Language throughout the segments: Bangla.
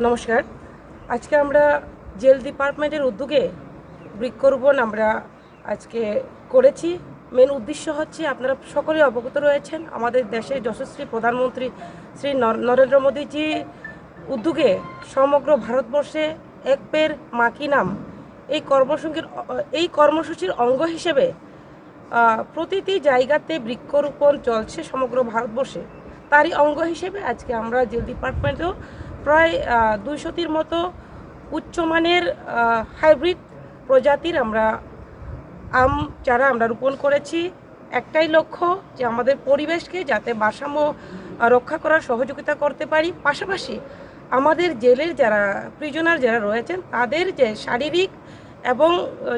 নমস্কার। আজকে আমরা জেল ডিপার্টমেন্টের উদ্যোগে বৃক্ষরোপণ আমরা আজকে করেছি। মেন উদ্দেশ্য হচ্ছে, আপনারা সকলে অবগত রয়েছেন, আমাদের দেশের যশস্বী প্রধানমন্ত্রী শ্রী নরেন্দ্র মোদীজি উদ্যোগে সমগ্র ভারতবর্ষে এক পেড় মা কি নাম এই কর্মসূচির অঙ্গ হিসেবে প্রতিটি জায়গাতে বৃক্ষরোপণ চলছে সমগ্র ভারতবর্ষে। তারই অঙ্গ হিসেবে আজকে আমরা জেল ডিপার্টমেন্টেও প্রায় 200টির মতো উচ্চমানের হাইব্রিড প্রজাতির আমরা আম চারা আমরা রোপণ করেছি। একটাই লক্ষ্য, যে আমাদের পরিবেশকে যাতে ভারসাম্য রক্ষা করার সহযোগিতা করতে পারি, পাশাপাশি আমাদের জেলের যারা প্রিজনার যারা রয়েছেন তাদের যে শারীরিক এবং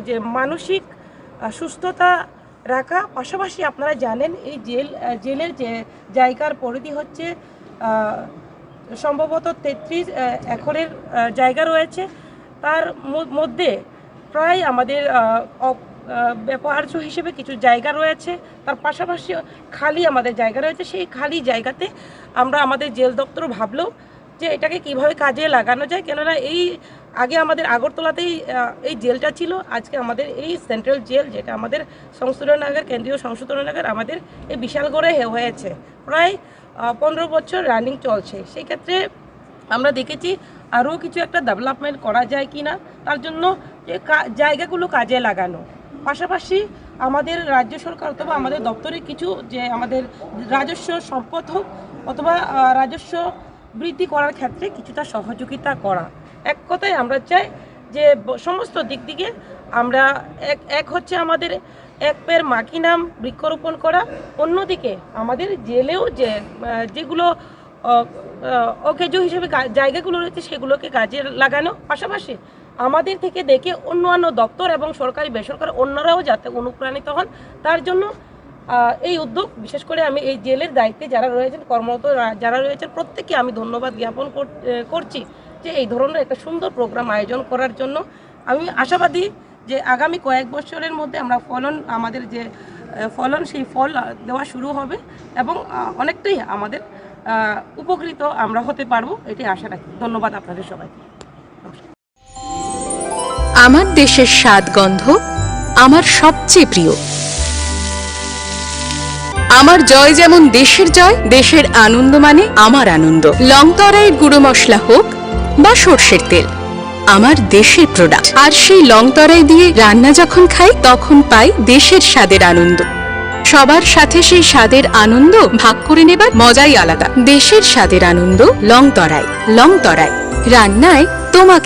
যে মানসিক সুস্থতা রাখা। পাশাপাশি আপনারা জানেন, এই জেলের যে জায়গার পরিধি হচ্ছে সম্ভবত 33 একরের জায়গা রয়েছে। তার মধ্যে প্রায় আমাদের ব্যবহার্য হিসেবে কিছু জায়গা রয়েছে, তার পাশাপাশি খালি আমাদের জায়গা রয়েছে। সেই খালি জায়গাতে আমরা আমাদের জেল দপ্তর ভাবলো যে এটাকে কিভাবে কাজে লাগানো যায়, কেননা এই আগে আমাদের আগরতলাতেই এই জেলটা ছিল। আজকে আমাদের এই সেন্ট্রাল জেল, যেটা আমাদের সংশোধনাগার, কেন্দ্রীয় সংশোধনাগার আমাদের এই বিশালগড়ে হয়েছে, প্রায় 15 বছর রানিং চলছে। সেই ক্ষেত্রে আমরা দেখেছি আরও কিছু একটা ডেভেলপমেন্ট করা যায় কি না, তার জন্য যে জায়গাগুলো কাজে লাগানো। পাশাপাশি আমাদের রাজ্য সরকার অথবা আমাদের দপ্তরে কিছু যে আমাদের রাজস্ব সম্পদ হোক অথবা রাজস্ব বৃদ্ধি করার ক্ষেত্রে কিছুটা সহযোগিতা করা। এক কথায় আমরা চাই যে সমস্ত দিক থেকে আমরা এক হচ্ছে আমাদের এক পেড় মা কি নাম বৃক্ষরোপণ করা, অন্যদিকে আমাদের জেলেও যেগুলো অকেজ হিসেবে জায়গাগুলো রয়েছে সেগুলোকে কাজে লাগানো। পাশাপাশি আমাদের থেকে দেখে অন্যান্য দপ্তর এবং সরকারি বেসরকারি অন্যরাও যাতে অনুপ্রাণিত হন, তার জন্য এই উদ্যোগ। বিশেষ করে আমি এই জেলের দায়িত্বে যারা রয়েছেন, কর্মরত যারা রয়েছেন, প্রত্যেককে আমি ধন্যবাদ জ্ঞাপন করছি যে এই ধরনের একটা সুন্দর প্রোগ্রাম আয়োজন করার জন্য। আমি আশাবাদী যে আগামী কয়েক বছরের মধ্যে আমরা আমাদের যে ফলন, সেই ফল দেওয়া শুরু হবে এবং অনেকটাই আমাদের উপকৃত আমরা হতে পারবো, এটাই আশা রাখি। ধন্যবাদ আপনাদের সবাইকে। আমার দেশের স্বাদ গন্ধ আমার সবচেয়ে প্রিয়। আমার জয় যেমন দেশের জয়, দেশের আনন্দ মানে আমার আনন্দ। লংতরাইয়ের গুঁড়ো মশলা হোক বা সর্ষের তেল, আমার দেশের প্রোডাক্ট। আর সেই লংতরাই দিয়ে রান্না যখন খাই, তখন পাই দেশের স্বাদের আনন্দ। সবার সাথে সেই স্বাদের আনন্দ ভাগ করে নেবার মজাই আলাদা। দেশের স্বাদের আনন্দ লংতরাই। লংতরাই রান্নায় তোমাকে।